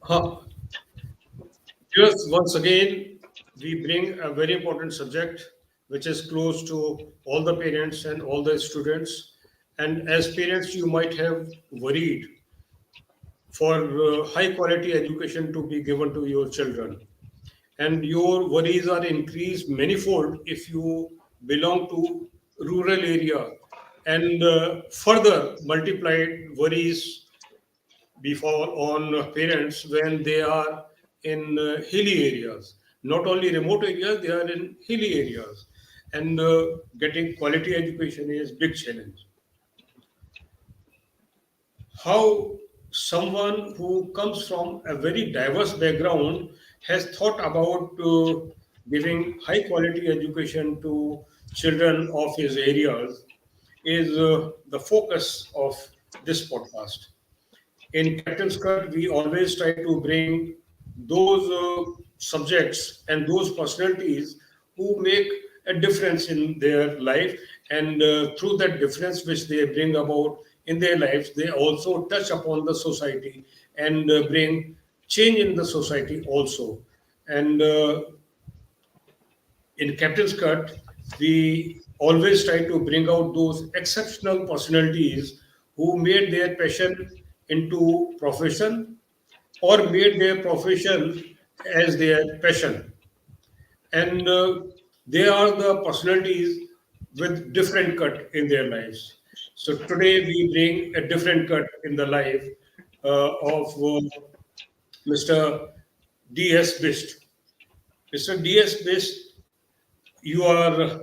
Huh. Yes, once again, we bring a very important subject which is close to all the parents and all the students. And as parents, you might have worried for high quality education to be given to your children. And your worries are increased manifold if you belong to rural area and further multiplied worries before on parents when they are in hilly areas. Not only remote areas, they are in hilly areas. And getting quality education is big challenge. How someone who comes from a very diverse background has thought about giving high quality education to children of his areas is the focus of this podcast. In Captain's Cut, we always try to bring those subjects and those personalities who make a difference in their life, and through that difference which they bring about in their lives, they also touch upon the society and bring change in the society also. And in Captain's Cut, we always try to bring out those exceptional personalities who made their passion into profession or made their profession as their passion. And they are the personalities with different cut in their lives. So today we bring a different cut in the life of Mr. D.S. Bisht. Mr. D.S. Bisht, you are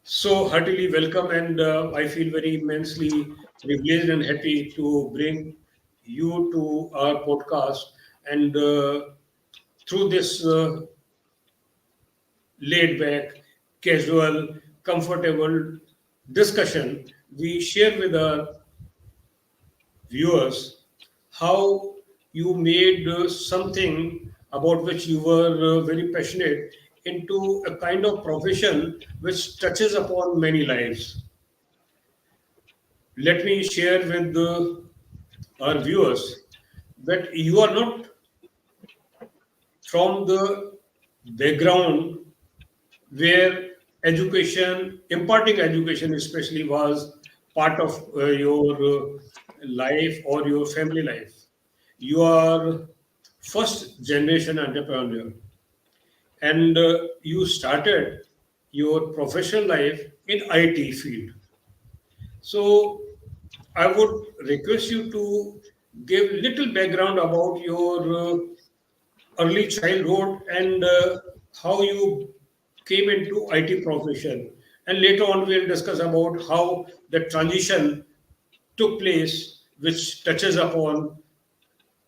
so heartily welcome, and I feel very immensely privileged and happy to bring you to our podcast. And through this laid back, casual, comfortable discussion, we share with our viewers how you made something about which you were very passionate into a kind of profession which touches upon many lives. Let me share with our viewers that you are not from the background where education, imparting education especially, was part of your life or your family life. You are first generation entrepreneur, and you started your professional life in IT field. So I would request you to give little background about your early childhood and how you came into IT profession. And later on, we'll discuss about how the transition took place, which touches upon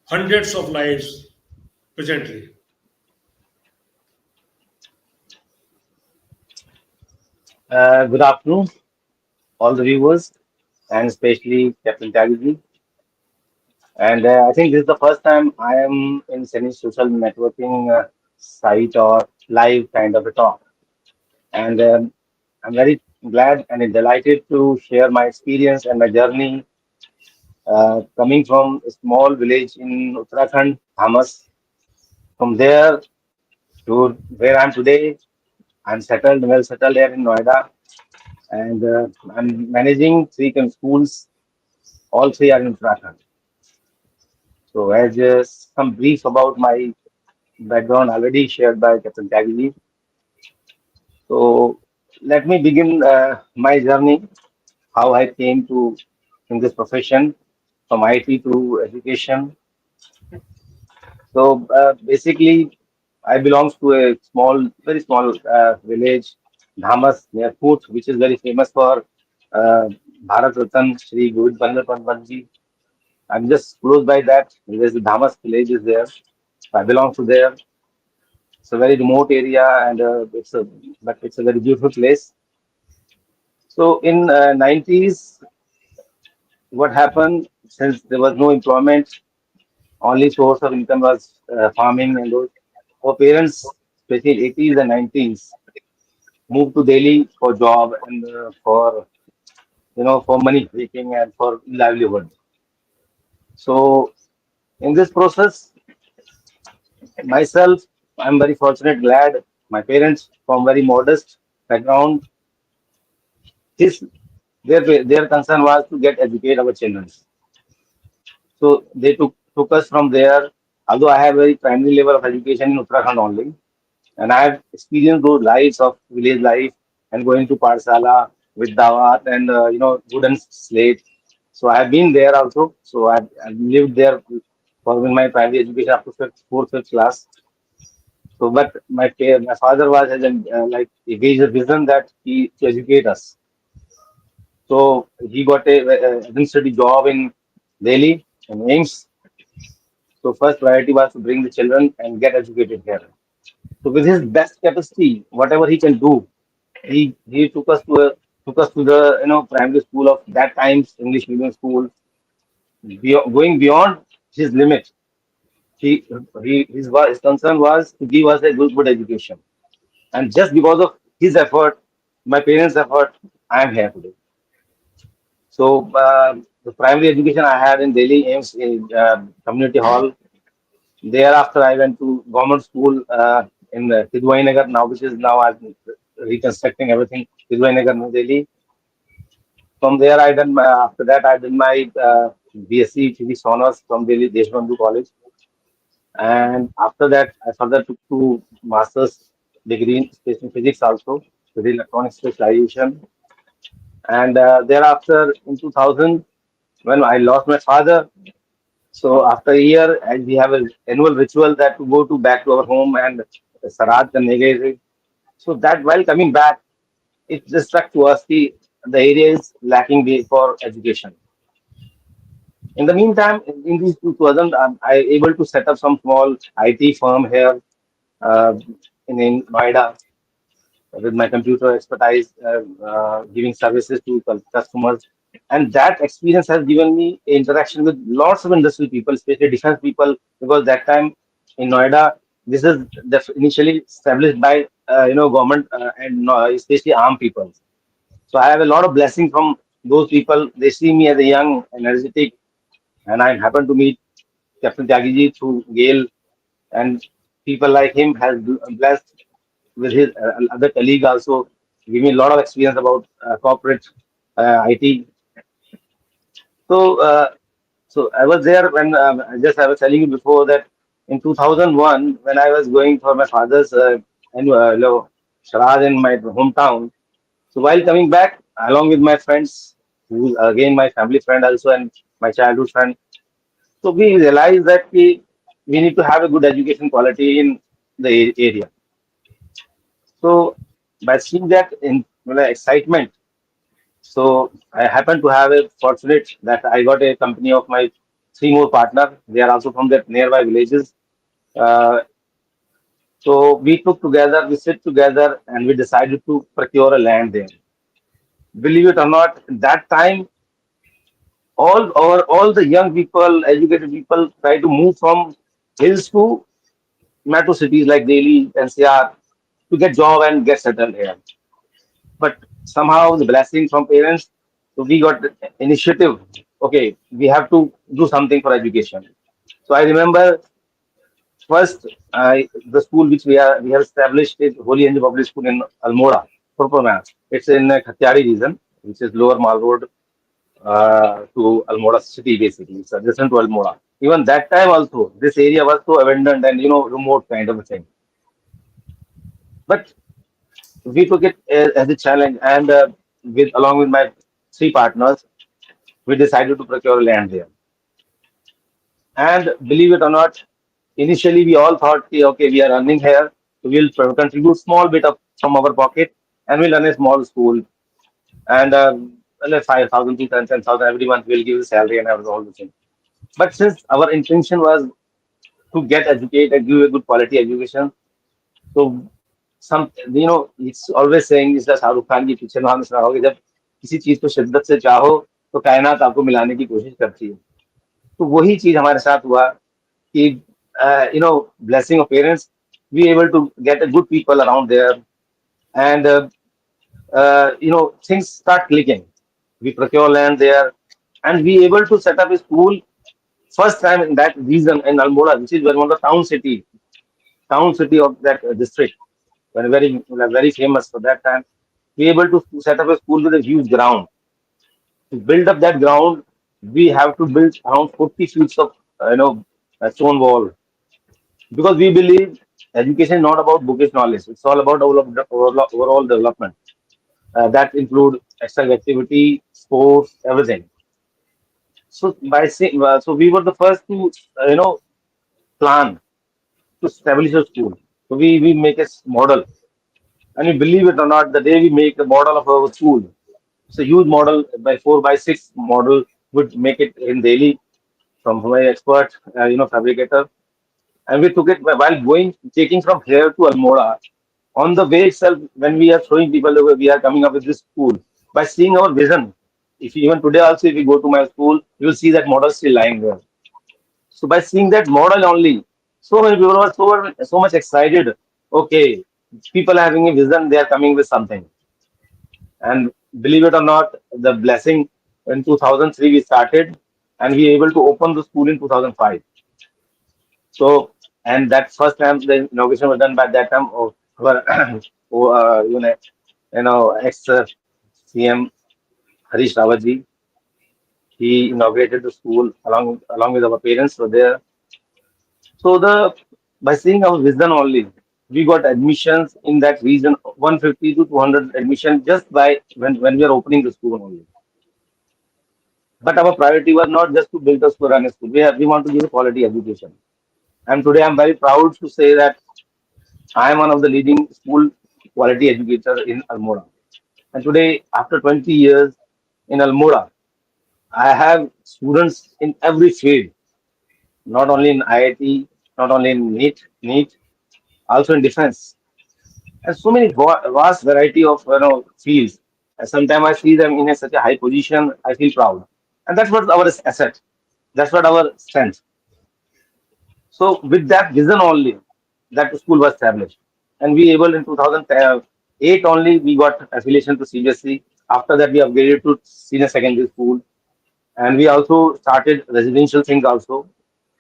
hundreds of lives presently. Good afternoon, all the viewers, and especially Captain Tyagi. And I think this is the first time I am in any social networking site or live kind of a talk. And I'm very glad and delighted to share my experience and my journey coming from a small village in Uttarakhand, Hamas. From there to where I'm today, I'm settled, well settled here in Noida, and I'm managing three schools. All three are in Uttarakhand. So, as some brief about my background already shared by Captain Tyagi. So, let me begin my journey, how I came to in this profession from IT to education. So, basically, I belongs to a small, very small village, Dhamas near Pooch, which is very famous for uh, Bharat Ratan Shri Govind Bandar Pantji. I'm just close by that. There's the Dhamas village is there. I belong to there. It's a very remote area, and it's a very beautiful place. So in 90s, what happened since there was no employment, only source of income was farming and those. Our parents, especially 80s and 90s, moved to Delhi for job and for for money making and for livelihood. So in this process. Myself, I'm very fortunate, glad. My parents from very modest background, his their concern was to get educate our children. So they took us from there. Although I have very primary level of education in Uttarakhand only, and I have experienced those lives of village life and going to Parsala with Dawat and wooden slate. So I have been there also. So I've lived there for my primary education up to fifth class. So, but my father was has like he gave a vision that he to educate us. So he got a administrative job in Delhi in AIMS. So first priority was to bring the children and get educated here. So with his best capacity, whatever he can do, he took us to the primary school of that times English medium school, going beyond his limit. He his concern was to give us a good education, and just because of his effort, my parents' effort, I am here today. So the primary education I had in Delhi AIMS in community hall. Thereafter, I went to government school in Tidwai Nagar now, which is now I'm reconstructing everything. Tidwai Nagar, New Delhi. From there, after that I did my BSc Physics Honors from Delhi Deshbandhu College, and after that I further took to Masters degree in space and physics also with electronic specialization. And thereafter, in 2000, when I lost my father, so after a year, and we have an annual ritual that to go to back to our home and Sarat karne gaye. So that while coming back, it just struck to us the area is lacking for education. In the meantime, in these 2000, I able to set up some small IT firm here uh, in Noida with my computer expertise, giving services to customers. And that experience has given me interaction with lots of industry people, especially defense people, because that time in Noida, this is initially established by government and especially armed people. So I have a lot of blessing from those people. They see me as a young, energetic, and I happen to meet Captain Tyagi ji through Gale, and people like him has blessed with his other colleague also give me a lot of experience about corporate IT. So I was there when I was telling you before that in 2001 when I was going for my father's Sharad in my hometown. So while coming back along with my friends, who again my family friend also and my childhood friend, so we realized that we need to have a good education quality in the area. So by seeing that in excitement, so I happen to have a fortunate that I got a company of my three more partner. They are also from the nearby villages. Uh, so we sit together, and we decided to procure a land there. Believe it or not, that time all the young people, educated people, try to move from hills to metro cities like Delhi, NCR to get job and get settled here. But somehow the blessing from parents, so we got the initiative. Okay, we have to do something for education. So I remember first the school which we have established is Holy Angel Public School in Almora, Purpurman. It's in Tyagi region, which is Lower Mall Road to Almora city basically. It's adjacent to Almora. Even that time also, this area was so abandoned and remote kind of a thing. But we took it as a challenge, and with along with my three partners, we decided to procure land there. And believe it or not, initially we all thought, okay, we are earning here, so we'll contribute small bit of from our pocket, and we'll run a small school, and like 5,000 to 10,000 every month we'll give the salary and all the thing. But since our intention was to get educated and give a good quality education, so some it's always saying is that Shahrukh Khan की picture में हमने सुना होगा कि जब किसी चीज को शिद्दत से चाहो तो कायनात आपको मिलाने की कोशिश करती है. तो वही चीज हमारे साथ हुआ कि blessing of parents, we able to get a good people around there, and things start clicking. We procure land there, and we able to set up a school first time in that region in Almora, which is one of the town city. town city of that district, when very famous for that time, we able to set up a school with a huge ground. To build up that ground, we have to build around 40 feet of a stone wall, because we believe education is not about bookish knowledge. It's all about overall development. That include extra activity, sports, everything. So we were the first to plan to establish a school. So we make a model, and you believe it or not, the day we make the model of our school, it's a huge model by 4 by 6 model, would make it in Delhi from my expert, fabricator, and we took it while going taking from here to Almora. On the way itself, when we are showing people that we are coming up with this school, by seeing our vision. If you, even today also, if you go to my school, you will see that model still lying there. So by seeing that model only, so many people were so much excited. Okay, people are having a vision, they are coming with something. And believe it or not, the blessing, in 2003 we started, and we were able to open the school in 2005. So, and that first time the inauguration was done by that time of our ex CM Harish Rawatji. He inaugurated the school along with our parents were there. So the by seeing our vision only, we got admissions in that region, 150 to 200 admission, just by when we are opening the school only. But our priority was not just to build a school and a school. We want to give a quality education. And today I'm very proud to say that I am one of the leading school quality educator in Almora. And today, after 20 years in Almora, I have students in every field, not only in IIT, not only in NEET, also in defense, and so many vast variety of fields. And sometimes I see them in such a high position, I feel proud, and that's what our asset. That's what our strength. So with that vision only, that school was established, and we able in 2008 only we got affiliation to CBSE. After that, we upgraded to senior secondary school, and we also started residential things also.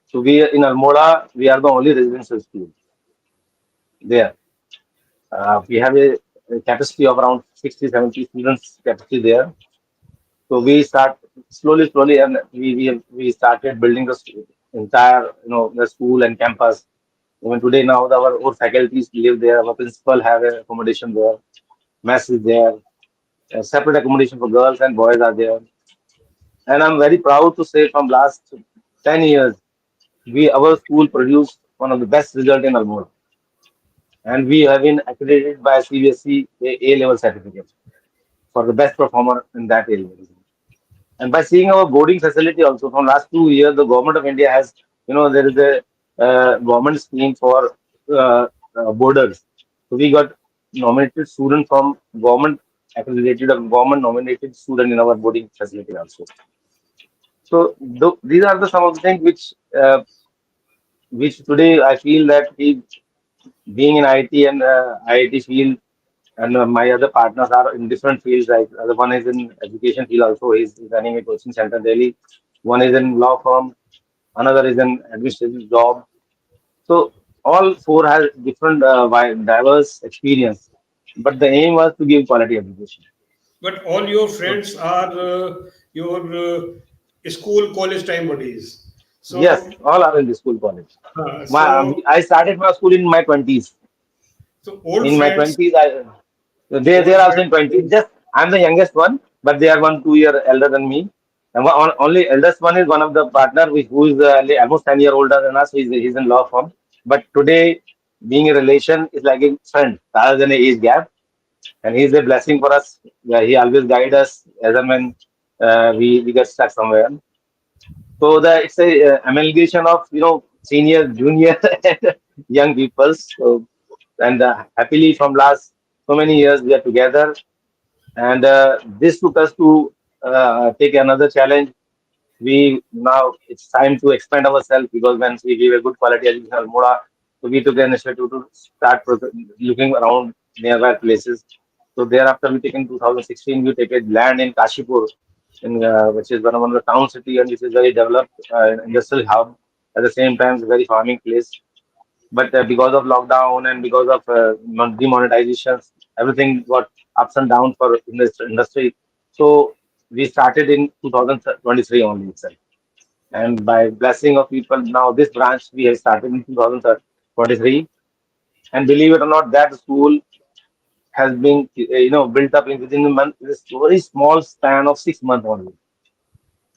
So we in Almora, we are the only residential school there. We have a capacity of around 60, 70 students capacity there. So we start slowly, and we started building the entire the school and campus. Even today now, our own faculties live there. Our principal have a accommodation there. Mess is there. Separate accommodation for girls and boys are there. And I'm very proud to say from last 10 years, we our school produced one of the best result in Almora. And we have been accredited by CBSE A-level certificate for the best performer in that area. And by seeing our boarding facility also from last 2 years, the government of India has, there is a government scheme for boarders. So we got nominated student from government accredited or government nominated student in our boarding facility also. So these are the some of the things which today I feel that being in IT and IIT field, and my other partners are in different fields. Like the one is in education field also. He's running a coaching center in Delhi. One is in law firm. Another is in administrative job. So all four has different diverse experience. But the aim was to give quality education. But all your So, friends are your school, college time buddies. yes, So, all are in the school college. so, I started my school in my 20s. so old In my friends, 20s, they old are also friends. in 20s. Just I'm the youngest one, but they are 1 2 year elder than me. And only eldest one is one of the partner who is almost 10 year older than us. He's in law firm. But today, being a relation is like a friend rather than a age gap, and he's a blessing for us. Yeah, he always guide us as and when we get stuck somewhere. So it's a amalgamation of senior, junior, and young people. So and happily from last so many years we are together, and this took us to take another challenge. We now it's time to expand ourselves, because once we give a good quality education in Almora, so we took an initiative to start looking around nearby places. So thereafter, we take in 2016, we take a land in Kashipur, which is one of the town city, and which is very developed industrial hub. At the same time, it's a very farming place. But because of lockdown and because of demonetizations, everything got ups and downs for in this industry. So we started in 2023 only itself. And by blessing of people, now this branch we have started in 2023. And believe it or not, that school has been built up in within a month, this very small span of 6 months only.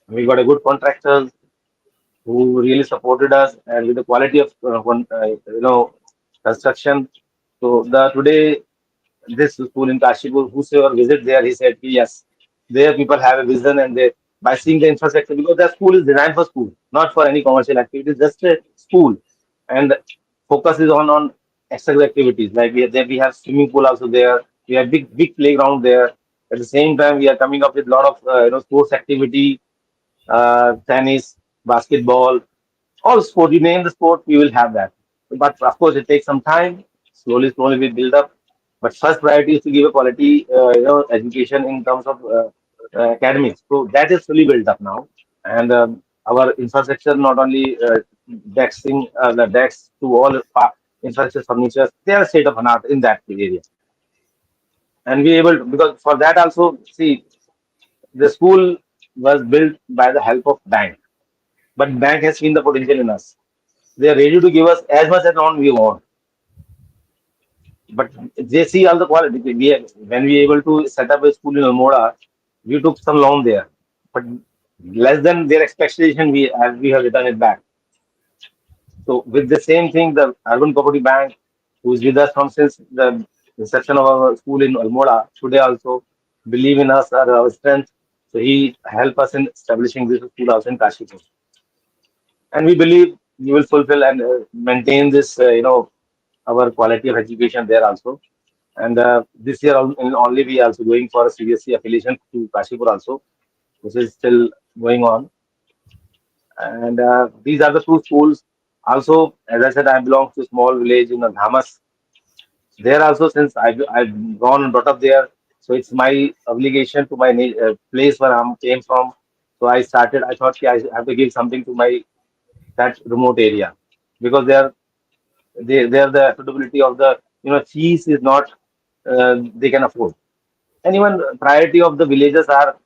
We got a good contractor who really supported us and with the quality of construction. So the today this school in Kashipur, whosoever visit there, he said, yes, there people have a vision and they by seeing the infrastructure because the school is designed for school, not for any commercial activity, just a school. And focus is on extra activities. Like we have swimming pool also there. We have big playground there. At the same time, we are coming up with a lot of sports activity, tennis, basketball, all sport. You name the sport, we will have that. But of course, it takes some time. Slowly we build up. But first priority is to give a quality, education in terms of academics. So that is fully built up now, and our infrastructure not only the decks to all infrastructure furniture, they are state of an art in that area. And we able to, because for that also see the school was built by the help of bank, but bank has seen the potential in us. They are ready to give us as much as loan we want, but they see all the quality. When we able to set up a school in Almora, we took some loan there, but less than their expectation. We have returned it back. So with the same thing, the Urban Property Bank, who is with us from since the inception of our school in Almora, today also believe in us or our strength. So he help us in establishing this school also in Kashipur, and we believe we will fulfill and maintain this, our quality of education there also. And this year only we are also going for a CBSE affiliation to Kashipur also, which is still going on. And these are the two schools. Also, as I said, I belong to a small village in Dhamas. There also, since I've gone and brought up there, so it's my obligation to my place where I came from. So I started. I thought, I have to give something to my that remote area because they are the affordability of the fees is not they can afford. And even priority of the villages are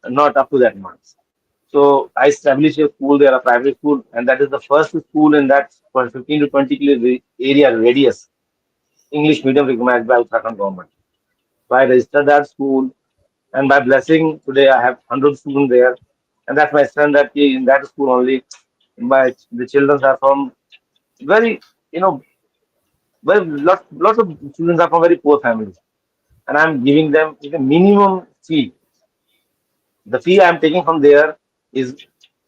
not up to that mark. So I established a school there, a private school, and that is the first school in that for 15 to 20 area radius, English medium recognized by Uttarakhand government. So I registered that school, and by blessing, today I have 100 students there, and that's my strength that in that school only, the children are from very, you know, lots of students are from very poor families, and I'm giving them the minimum fee. The fee I'm taking from there is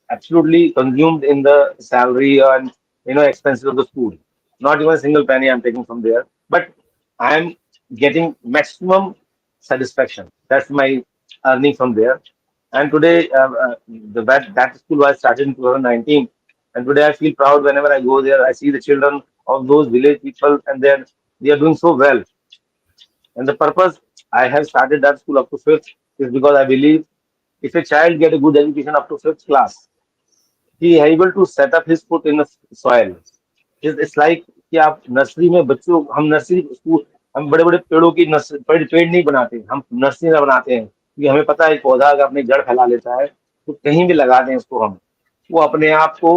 absolutely consumed in the salary and expenses of the school. Not even a single penny I'm taking from there, but I'm getting maximum satisfaction. That's my earning from there. And today, that school was started in 2019, and today I feel proud whenever I go there. I see the children of those village people, and they are doing so well. And the purpose I have started that school up to fifth is because I believe if a child get a good education up to fifth class, he is able to set up his foot in the soil. It's like कि आप nursery में बच्चों हम nursery school हम बड़े बड़े पेड़ों की पेड़ नहीं बनाते हम नर्सरी में बनाते हैं क्योंकि हमें पता है पौधा अगर अपने जड़ फैला लेता है तो कहीं भी लगा दें उसको हम वो अपने आप को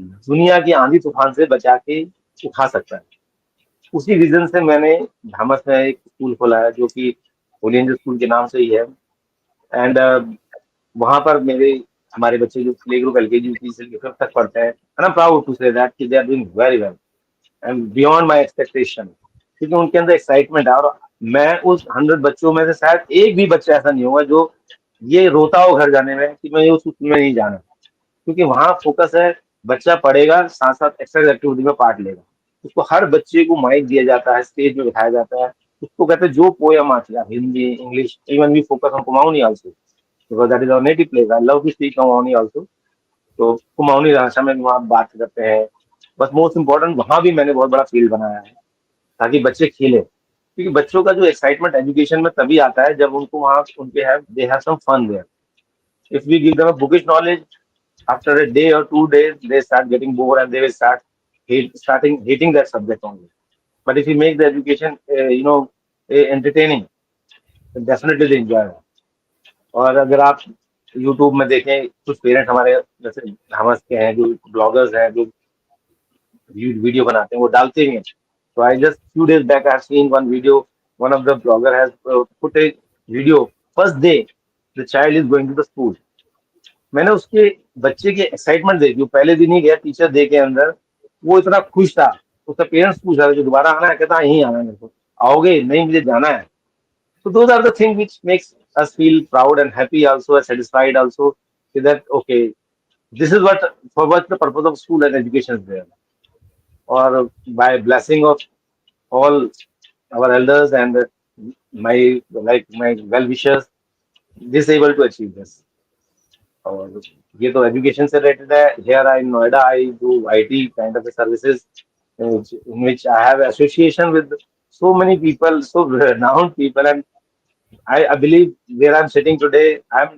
दुनिया की आंधी तूफान से बचा के उठा सकता है उसी रीजन से मैंने धामस में एक स्कूल खोला है जो कि होली एंजल स्कूल के नाम से ही है एंड वहां पर मेरे हमारे बच्चे जो प्ले ग्रुप एलकेजी यूकेजी से फिफ्थ तक पढ़ते हैं and I am proud to say that कि they are doing very well and beyond my expectation क्योंकि उनके अंदर एक्साइटमेंट है और मैं उस 100 बच्चों में से शायद एक भी बच्चा ऐसा नहीं होगा जो ये रोता हो घर जाने में कि मैं ये उस स्कूल में नहीं जाना क्योंकि वहाँ फोकस है बच्चा पढ़ेगा साथ साथ एक्स्ट्रा एक्टिविटी में पार्ट लेगा उसको हर बच्चे को माइक दिया जाता है स्टेज में बिठाया जाता है उसको कहते हैं जो पोयम आती है Hindi English even we focus on Kumaoni also because that is our native place I love to speak Kumaoni also तो कुमाऊनी भाषा में वहाँ बात करते हैं बस मोस्ट इम्पोर्टेंट वहाँ भी मैंने बहुत बड़ा फील्ड बनाया है ताकि बच्चे खेले क्योंकि बच्चों का जो एक्साइटमेंट एजुकेशन में तभी आता है जब उनको वहाँ उनके have they have some fun there if we give them a bookish knowledge after a day or 2 days they start getting bored and they will start starting hating that subject only. But if you make the education, entertaining, then definitely they enjoy it. और अगर आप YouTube में देखें, कुछ parents हमारे जैसे हम के हैं, जो ब्लॉगर्स हैं, जो वीडियो बनाते हैं, वो डालते ही हैं. So I just few days back I have seen one video. One of the blogger has put a video. First day the child is going to the school. मैंने उसके बच्चे के एक्साइटमेंट देखी. वो पहले दिन ही गया टीचर डे के अंदर, वो इतना खुश था. उसका पेरेंट्स पूछ रहा था कि दोबारा आना है, कहता यहीं आना है मेरे को. आओगे? नहीं, मुझे जाना है. So those are the things which makes us feel proud and happy also, and satisfied also, that okay, this is what for what the purpose of school and education is there. Or by blessing of all our elders and my well wishers, this able to achieve this. और ये तो education से related है. Here I Noida I do IT kind of services, in which I have association with so many people, so renowned people, and I believe where I'm sitting today, I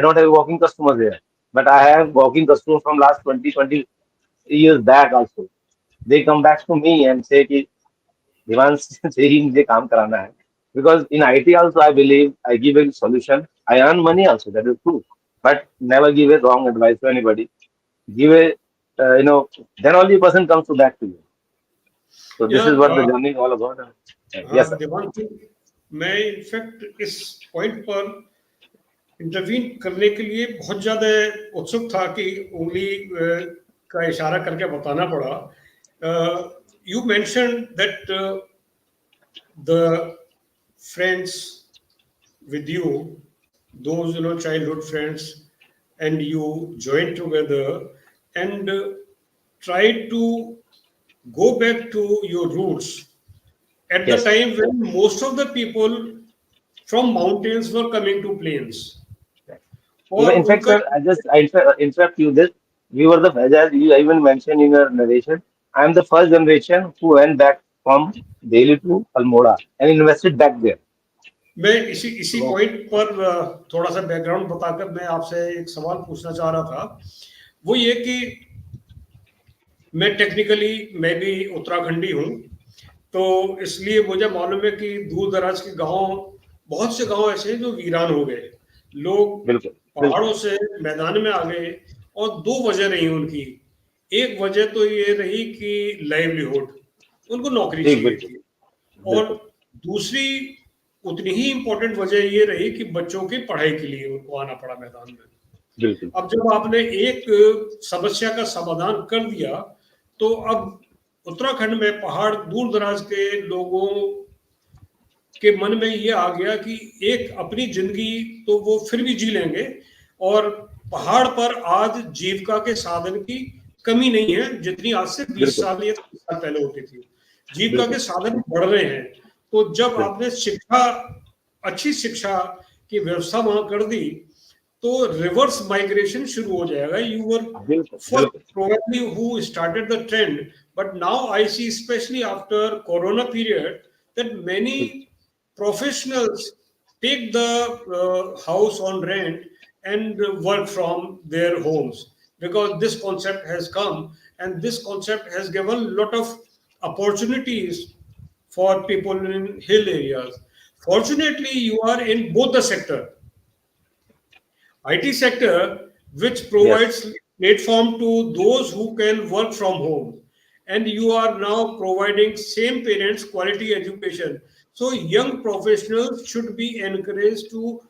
don't have walking customers here, but I have walking customers from last 20 years back also. They come back to me and say कि Diwan से ही मुझे काम कराना है. Because in IT also I believe I give a solution. I earn money also, that is true. But never give a wrong advice to anybody. Give a, then only a person comes to back to you. So this is Yeah, what the journey is all about. Yes, हाँ sir. Devansh जी, मैं in fact इस point पर intervene करने के लिए बहुत ज़्यादा उत्सुक था कि उंगली का इशारा करके बताना पड़ा. You mention that the friends with you, those childhood friends, and you join together and try to go back to your roots at the Yes. time when most of the people from mountains were coming to plains. Even और in fact, उनका sir, interrupt you this. We were the, as you even mentioned in your narration, I am the first generation who went back from Delhi to Almora and invested back there. मैं इसी इसी So, point पर थोड़ा सा background बताकर मैं आपसे एक सवाल पूछना चाह रहा था. वो ये कि मैं टेक्निकली मैं भी उत्तराखंडी हूँ, तो इसलिए मुझे मालूम है कि दूर दराज के गांव, बहुत से गांव ऐसे हैं जो वीरान हो गए. लोग बिल्कुल, पहाड़ों बिल्कुल. से मैदान में आ गए, और दो वजह रही उनकी. एक वजह तो ये रही कि लाइवलीहुड, उनको नौकरी जी, चाहिए बिल्कुल, थी. और बिल्कुल, दूसरी उतनी ही इम्पोर्टेंट वजह ये रही कि बच्चों की पढ़ाई के लिए उनको आना पड़ा मैदान में. बिल्कुल, अब जब आपने एक समस्या का समाधान कर दिया, तो अब उत्तराखंड में पहाड़ दूर दराज के लोगों के मन में ये आ गया कि एक अपनी जिंदगी तो वो फिर भी जी लेंगे, और पहाड़ पर आज जीविका के साधन की कमी नहीं है जितनी आज से 20 बिल्कुल, साल या 30 साल पहले होती थी. जीविका के बिल्कुल, साधन बढ़ रहे हैं. तो जब बिल्कुल, आपने शिक्षा, अच्छी शिक्षा की व्यवस्था वहां कर दी, तो रिवर्स माइग्रेशन शुरू हो जाएगा. यू वर बिल्कुल, फर्स्ट बिल्कुल, probably who started the trend, but now I see, especially after Corona period, that many professionals take the house on rent and work from their homes, because this concept has come, and this concept has given a lot of opportunities for people in hill areas. Fortunately, you are in both the sector. IT sector, which yes, provides platform to those who can work from home, and you are now providing same parents quality education. So young professionals should be encouraged to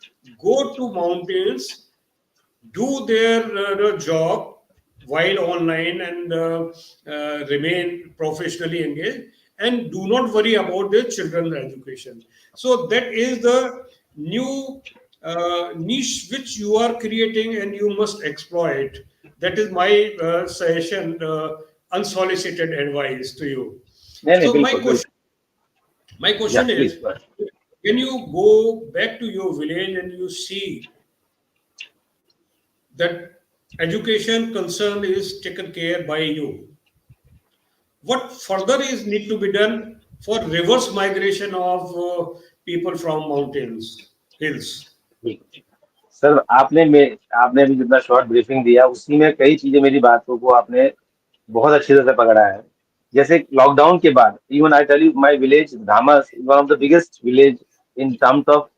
go to mountains, do their job while online, and remain professionally engaged, and do not worry about their children's education. So that is the new niche which you are creating, and you must exploit. That is my suggestion, unsolicited advice to you. नहीं नहीं, So बिल्कुल, बिल्कुल. my Yeah, question please, is, go ahead. when you go back to your village and you see that education concern is taken care by you, what further is need to be done for reverse migration of people from mountains, hills? बिल्कुल. Sir, आपने अभी जितना short briefing दिया, उसी में कई चीजें मेरी बातों को आपने बहुत अच्छी तरह से पकड़ा है। जैसे लॉकडाउन के बाद, even I tell you my village Dhamas is one of the biggest village in terms of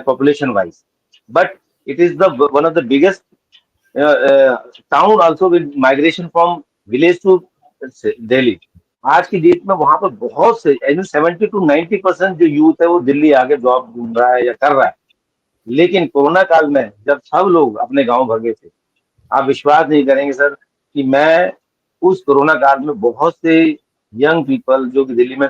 population wise, but it is the one of the biggest town also with migration from village to Delhi. आज की date में वहां पर बहुत से 70 to 90% जो youth है वो दिल्ली आके जॉब ढूंढ रहा है या कर रहा है। लेकिन कोरोना काल में जब सब लोग अपने गांव भगे थे, आप विश्वास नहीं करेंगे सर कि मैं उस कोरोना काल में बहुत से यंग पीपल जो कि दिल्ली में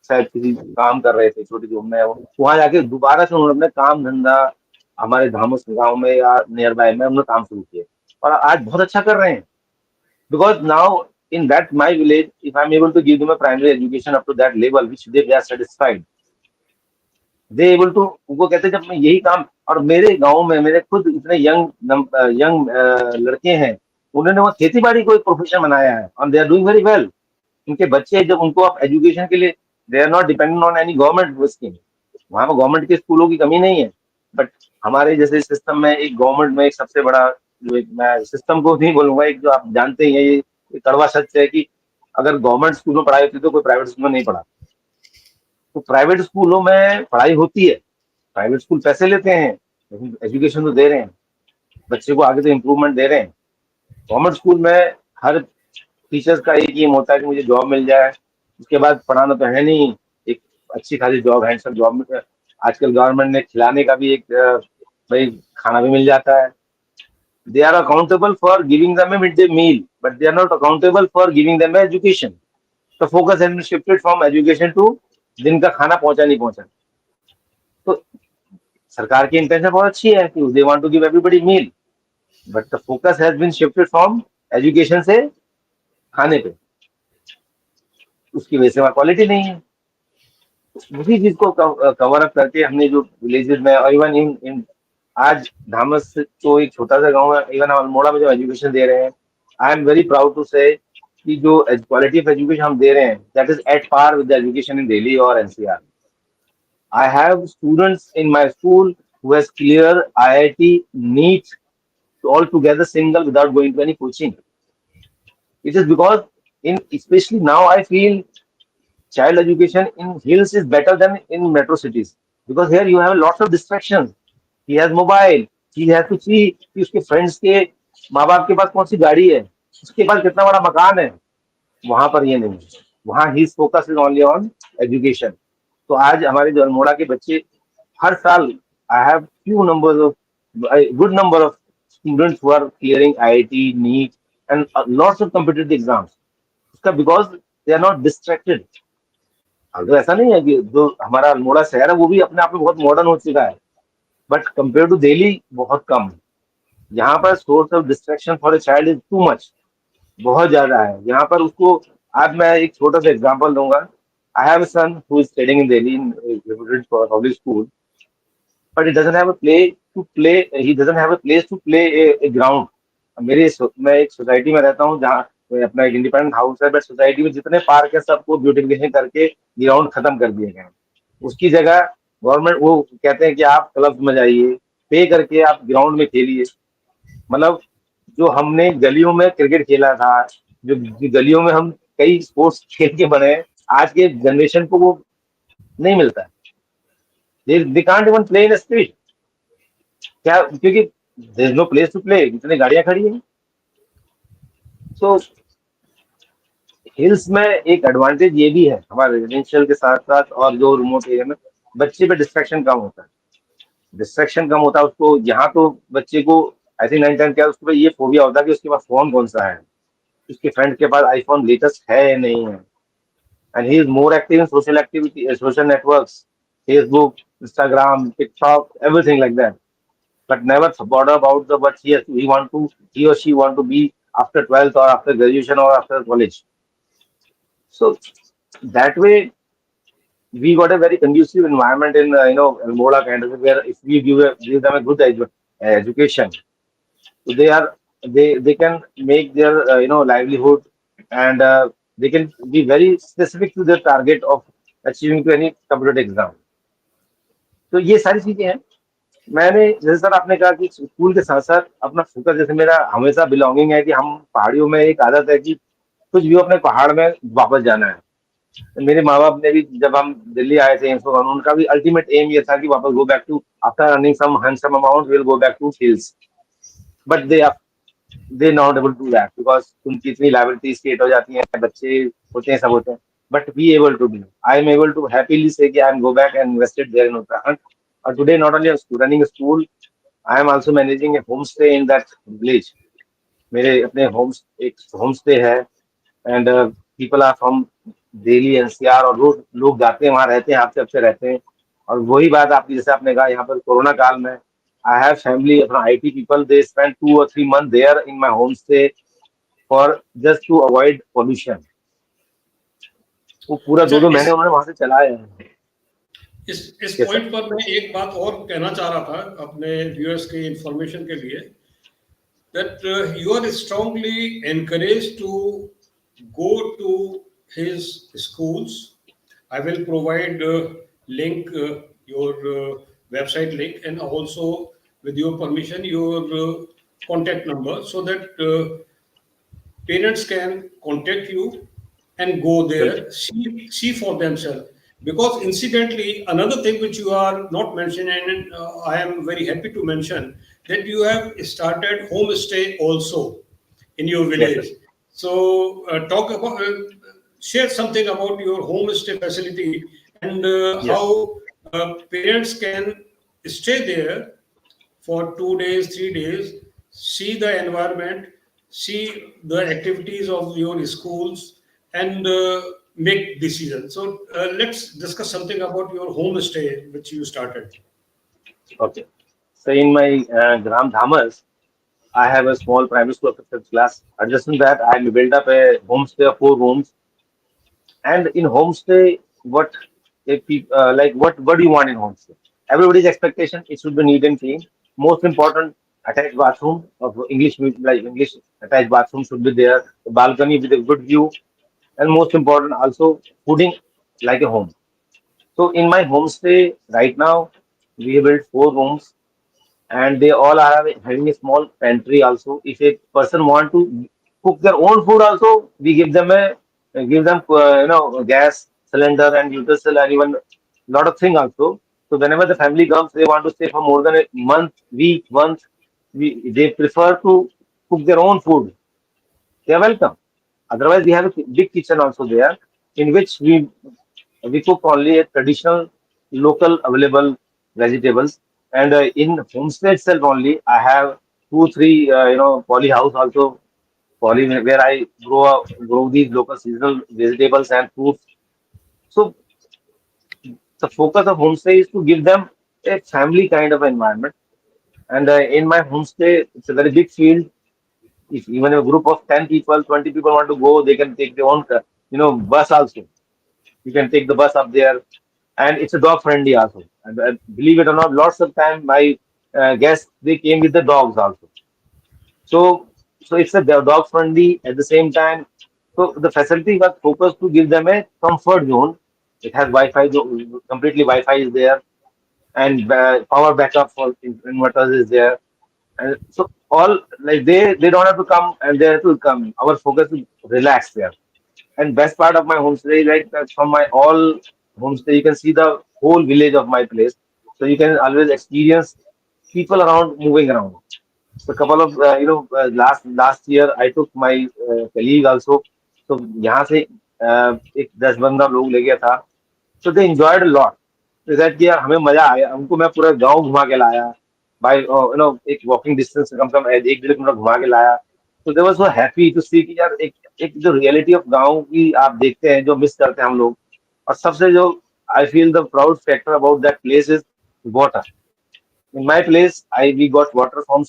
शायद किसी काम कर रहे थे, छोटी जॉब में, वहां जाके दोबारा से उन्होंने अपने काम धंधा हमारे धामस गांव में या नियर बाय में उन्होंने काम शुरू किए और आज बहुत अच्छा कर रहे हैं। Because now in that my village if I am able to give them a primary education up to that level which they are satisfied, they able to, उनको कहते हैं जब मैं यही काम, और मेरे गांव में मेरे खुद इतने यंग यंग लड़के हैं, उन्होंने वो खेती बाड़ी को एक प्रोफेशन बनाया है और they are doing very well. उनके बच्चे जब उनको आप एजुकेशन के लिए, they are not dependent on any government scheme, वहां पर गवर्नमेंट के स्कूलों की कमी नहीं है। बट हमारे जैसे सिस्टम में एक गवर्नमेंट में एक सबसे बड़ा जो एक, मैं सिस्टम को नहीं बोलूंगा, एक जो आप जानते ही हैं ये कड़वा सच है कि अगर गवर्नमेंट स्कूल में पढ़ाई होती तो कोई प्राइवेट स्कूल में नहीं पढ़ा। तो प्राइवेट स्कूलों में पढ़ाई होती है, प्राइवेट स्कूल पैसे लेते हैं लेकिन एजुकेशन तो दे रहे हैं, बच्चे को आगे तो इम्प्रूवमेंट दे रहे हैं। गवर्नमेंट स्कूल में हर टीचर्स का एक एम होता है कि मुझे जॉब मिल जाए, उसके बाद पढ़ाना तो है नहीं, एक अच्छी खासी जॉब है, सब जॉब में आजकल गवर्नमेंट ने खिलाने का भी एक भाई खाना भी मिल जाता है। They are accountable for giving them a mid day meal but they are not accountable for giving them education. तो focus has been shifted from education to दिन का खाना पहुंचा नहीं पहुंचा। तो सरकार की इंटेंशन बहुत अच्छी है कि they want to give everybody meal, but the focus has been shifted from education से खाने पे, उसकी वजह से वहाँ क्वालिटी नहीं है। उसी चीज को कवर अप करके हमने जो विलेजेस में और इवन इन इन आज धामस तो एक छोटा सा गांव है, इवन हम अल्मोड़ा में जो एजुकेशन दे रहे हैं, I am very proud to say कि जो क्वालिटी ऑफ एजुकेशन हम दे रहे हैं that is at par with the education in Delhi और NCR. I have students in my school who has cleared IIT NEET all together single without going to any coaching. It is because in especially now I feel child education in hills is better than in metro cities because here you have lots of distractions. He has mobile, he has to see कि उसके friends के माँ बाप के पास कौन सी गाड़ी है, उसके पास कितना बड़ा मकान है। वहां पर ये नहीं है, वहां ही focus is only on education. तो आज हमारे जो अल्मोड़ा के बच्चे हर साल, I have few numbers of good number of students who are clearing IIT NEET and lots of competitive exams, उसका because they are not distracted. अगर ऐसा नहीं है कि जो हमारा अल्मोड़ा शहर है वो भी अपने आप में बहुत मॉडर्न हो चुका है, बट कंपेयर टू दिल्ली बहुत कम। यहाँ पर source of distraction for a child is too much, बहुत ज्यादा है यहाँ पर उसको। आज मैं एक छोटा सा एग्जांपल दूंगा। I have a son who is studying in Delhi in public school, but he doesn't have a play to play. He doesn't have a place to play a ground. मैं एक सोसाइटी में रहता हूँ जहाँ अपना एक इंडिपेंडेंट हाउस है, but society में जितने पार्क है सबको ब्यूटिफिकेशन करके ग्राउंड खत्म कर दिए गए हैं। उसकी जगह गवर्नमेंट वो कहते हैं कि आप क्लब में जाइए, पे करके आप ग्राउंड में खेलिए। मतलब जो हमने गलियों में क्रिकेट खेला था, जो गलियों में हम कई स्पोर्ट्स खेल के बने, आज के जनरेशन को वो नहीं मिलता है। They can't even play in street, क्या, क्योंकि there is no place to play, इतनी गाड़ियां खड़ी हैं। सो हिल्स में एक एडवांटेज ये भी है हमारे रेजिडेंशियल के साथ साथ, और जो रिमोट एरिया में बच्चे पे डिस्ट्रैक्शन कम होता है, डिस्ट्रैक्शन कम होता है उसको। यहाँ तो बच्चे को आई थिंक 9 10 क्या उसके पास ये फोबिया होता है कि उसके पास फोन कौन सा है, उसके फ्रेंड के पास आईफोन लेटेस्ट है या नहीं है। And he is more active in social activity, social networks, Facebook, Instagram, TikTok, everything like that, but never bother about the what he or she want to be after 12th or after graduation or after college. So that way we got a very conducive environment in Almora kind of, where if we give them a good education, so they can make their livelihood, and they can be very specific to their target of achieving to any competitive exam. तो ये सारी चीजें हैं। मैंने जैसे sir आपने कहा कि स्कूल के साथ साथ अपना फोकस, जैसे मेरा हमेशा बिलोंगिंग है कि हम पहाड़ियों में एक आदत है कि कुछ भी हो, अपने पहाड़ में वापस जाना है। तो मेरे माँ बाप ने भी, जब हम दिल्ली आए थे एम्स में, उनका भी अल्टीमेट एम ये था कि वापस go back to, after earning some handsome amount will go back to hills. But they not able to that, because उनकी इतनी लाइबिलिटीज क्रिएट हो जाती हैं, बच्चे होते हैं, सब होते हैं। But we able to do, I am able to happily say कि I am go back and invested there in Uttarakhand. और today not only running school, I am also managing a home stay in that village. मेरे अपने एक home stay है, and people are from Delhi NCR, और लोग जाते हैं वहां, रहते हैं, हफ्ते हफ्ते रहते हैं। और वही बात आपकी, जैसे आपने कहा, यहाँ पर कोरोना काल में आई हैव फैमिली अपना IT people, they spend 2 or 3 months there in my home stay for just to avoid pollution. वो पूरा अच्छा, 2 2 महीने इस उन्होंने वहां से चलाए हैं। इस यस सर। पॉइंट पर मैं एक बात और कहना चाह रहा था अपने व्यूअर्स के इंफॉर्मेशन के लिए, that you are strongly encouraged to go to his schools. I will provide link, your website link, and also with your permission your contact number, so that parents can contact you and go बिल्कुल। there, see for themselves. Because incidentally, another thing which you are not mentioning, and I am very happy to mention, that you have started homestay also in your yes sir. village. So, share something about your homestay facility, and yes. how parents can stay there for 2 days, 3 days, see the environment, see the activities of your schools, and make decisions. So let's discuss something about your homestay which you started. Okay. So in my Gram Dhamas, I have a small primary school of the fifth class. Adjacent that, I built up a homestay of 4 rooms. And in homestay, what if like what do you want in homestay? Everybody's expectation, it should be neat and clean. Most important, attached bathroom of like English attached bathroom should be there. A balcony with a good view, and most important also fooding like a home. So in my homestay right now, we have built 4 rooms, and they all are having a small pantry also. If a person want to cook their own food also, we give them gas cylinder and utensil and even lot of thing also. So whenever the family comes, they want to stay for more than a month, week, month. They prefer to cook their own food. They are welcome. Otherwise, we have a big kitchen also there, in which we cook only a traditional, local available vegetables. And in homestay itself only, I have 2 3 poly house also, poly, where I grow these local seasonal vegetables and fruits. So the focus of homestay is to give them a family kind of environment. And in my homestay, it's a very big field. If even a group of 10 people, 20 people want to go, they can take their own, bus also. You can take the bus up there, and it's a dog friendly also. And believe it or not, lots of time my guests, they came with the dogs also. So it's a dog friendly at the same time. So the facility was focused to give them a comfort zone. It has Wi-Fi, completely Wi-Fi is there, and power backup for inverters is there. And so all, like, they don't have to come, and they have to come. Our focus is relax there. And best part of my homestay, like, from my all homestay, you can see the whole village of my place. So you can always experience people around moving around. So couple of last year I took my colleague also. So यहाँ से एक 10 15 लोग ले गया था. So they enjoyed a lot. So that कि यार हमें मजा आया, हमको मैं पूरा गांव घुमा के लाया. By एक वॉकिंग डिस्टेंस कम से कम 1 1.5 किलोमीटर घुमा के लाया. So they were so happy to see कि यार एक एक जो रियलिटी ऑफ गांव की आप देखते हैं, जो मिस करते हैं हम लोग. और सबसे जो I feel the proud factor about that place is water. In my place, we got water from,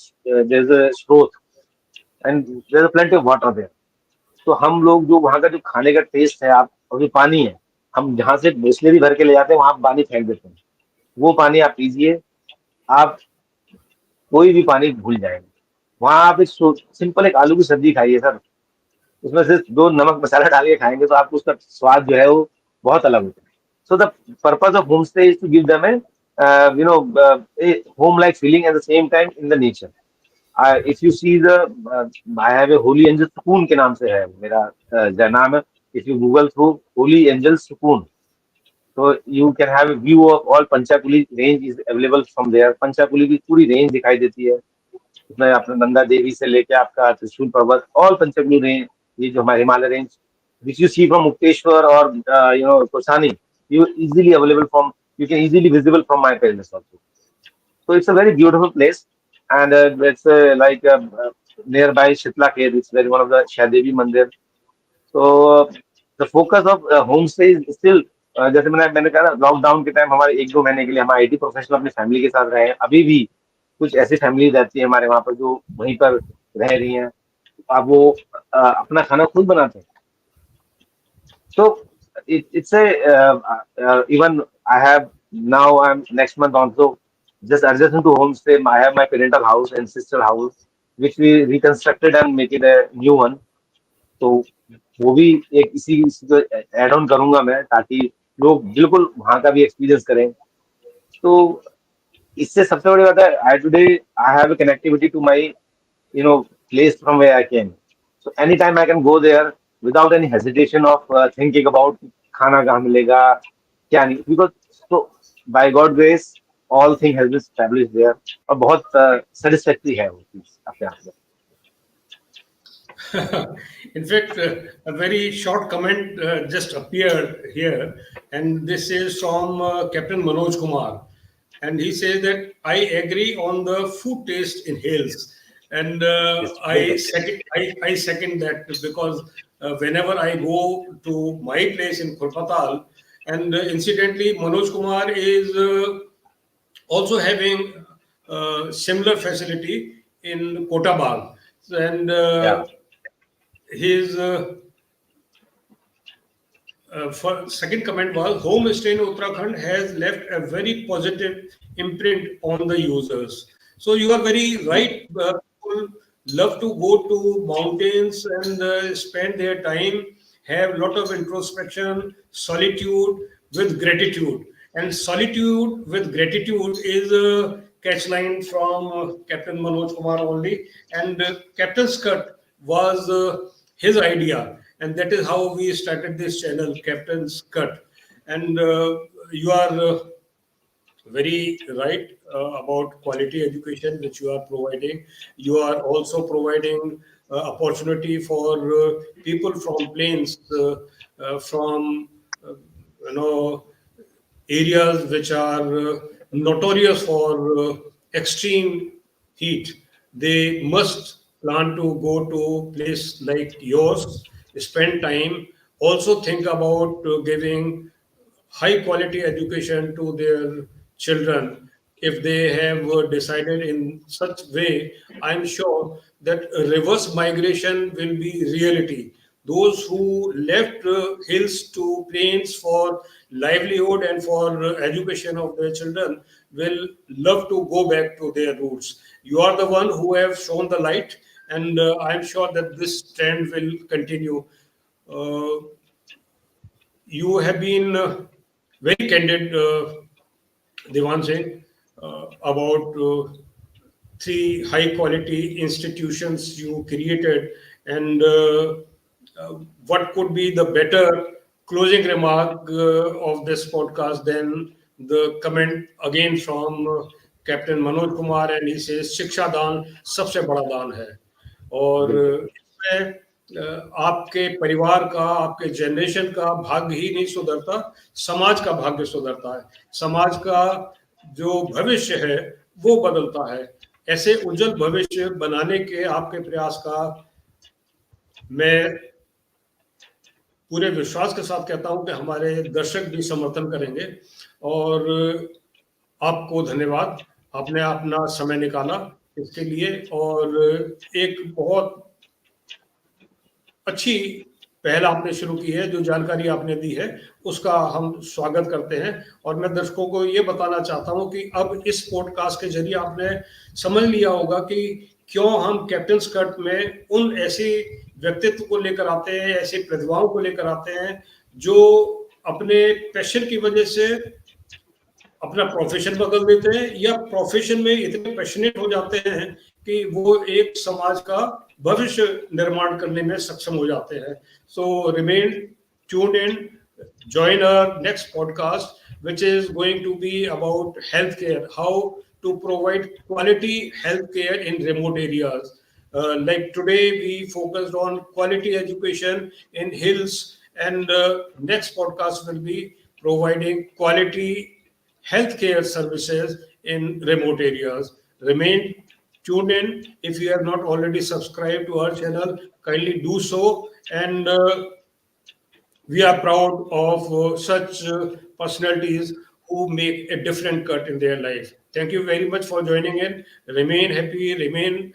there's a स्रोत, and there's plenty of water there. तो हम लोग जो वहाँ का जो खाने का टेस्ट है, आप, और जो पानी है, हम जहाँ से बिस्लरी भर के ले जाते हैं, वहाँ पानी फेंक देते हैं. वो पानी आप पीजिए, आप कोई भी पानी भूल जाएंगे. वहाँ आप एक सिंपल एक आलू की सब्जी खाइए सर, उसमें सिर्फ 2 नमक मसाला डाल के खाएंगे, तो आपको उसका स्वाद जो है वो बहुत अलग होता है. So the purpose of home stay is to give them a home like feeling at the same time in the nature. If you see the I have a holy angel Sukoon के नाम से है मेरा नाम है. If you google through holy angel Sukoon, तो you can have a view of all Panchachuli range is available from there. Panchachuli की पूरी रेंज दिखाई देती है उसमें, अपने नंदा देवी से लेके आपका त्रिशूल पर्वत, ऑल पंचगुरु रेंज, ये जो हमारे Himalaya range which you see from Mukteshwar और Kausani, you easily available from, you can easily visible from my parents also. So it's a very beautiful place, and it's like nearby Shitla Cave. It's very one of the Shaidevi Mandir. So the focus of homestay is still जैसे मैंने कहा ना, lockdown के time हमारे 1-2 महीने के लिए हम आईटी प्रोफेशनल अपनी फैमिली के साथ रहे हैं. अभी भी कुछ ऐसी फैमिली रहती है हमारे वहाँ पर जो वहीं पर रह रही हैं. अब वो अपना खाना खुद बनाते हैं. So it's a even I have now, I'm next month also just adjacent to homestay. I have my parental house and sister house which we reconstructed and make it a new one. तो वो भी एक इसी को add on करूंगा मैं, ताकि लोग बिल्कुल वहाँ का भी एक्सपीरियंस करें. तो इससे सबसे बड़ी बात है, I today I have a connectivity to my place from where I came. So anytime I can go there without any hesitation of thinking about खाना कहाँ मिलेगा क्या नहीं, because so by God grace all thing has been established there. और बहुत satisfactory है वो चीज अपने आप में. In fact, a very short comment just appeared here, and this is from Captain Manoj Kumar. And he says that I agree on the food taste in hills. And Yes, very I second that, because whenever I go to my place in Kolpatal, and incidentally, Manoj Kumar is also having similar facility in Kotabag. And yeah, his second comment was, homestay in Uttarakhand has left a very positive imprint on the users. So you are very right. People love to go to mountains and spend their time, have a lot of introspection, solitude with gratitude. And solitude with gratitude is a catch line from Captain Manoj Kumar only. And Captain's Cut was his idea, and that is how we started this channel, Captain's Cut. And you are very right about quality education which you are providing. You are also providing opportunity for people from plains, from you know areas which are notorious for extreme heat. They must plan to go to place like yours, spend time, also think about giving high quality education to their children. If they have decided in such way, I'm sure that reverse migration will be reality. Those who left hills to plains for livelihood and for education of their children will love to go back to their roots. You are the one who have shown the light, and I'm sure that this trend will continue. Uh, you have been very candid, Diwan Singh, about three high quality institutions you created, and what could be the better closing remark of this podcast than the comment again from Captain Manoj Kumar, and he says शिक्षा दान सबसे बड़ा दान है. और बिल्कुल. इसमें आपके परिवार का, आपके जनरेशन का भाग्य ही नहीं सुधरता, समाज का भाग्य सुधरता है. समाज का जो भविष्य है वो बदलता है. ऐसे उज्जवल भविष्य बनाने के आपके प्रयास का मैं पूरे विश्वास के साथ कहता हूं कि हमारे दर्शक भी समर्थन करेंगे. और आपको धन्यवाद, आपने अपना समय निकाला इसके लिए, और एक बहुत अच्छी पहल आपने शुरू की है. जो जानकारी आपने दी है उसका हम स्वागत करते हैं. और मैं दर्शकों को ये बताना चाहता हूं कि अब इस पॉडकास्ट के जरिए आपने समझ लिया होगा कि क्यों हम कैप्टन्स कट में उन ऐसे व्यक्तित्व को लेकर आते हैं, ऐसी प्रतिभाओं को लेकर आते हैं जो अपने पैशन की वजह से अपना प्रोफेशन बदल देते हैं, या प्रोफेशन में इतने पैशनेट हो जाते हैं कि वो एक समाज का भविष्य निर्माण करने में सक्षम हो जाते हैं. So remain tuned in, join our next podcast, which is going to be about healthcare, how to provide quality healthcare in remote areas. Like today, we focused on quality education in hills, and next podcast will be providing quality healthcare services in remote areas. Remain tuned in. If you have not already subscribed to our channel, kindly do so. And we are proud of such personalities who make a different cut in their life. Thank you very much for joining in. Remain happy, remain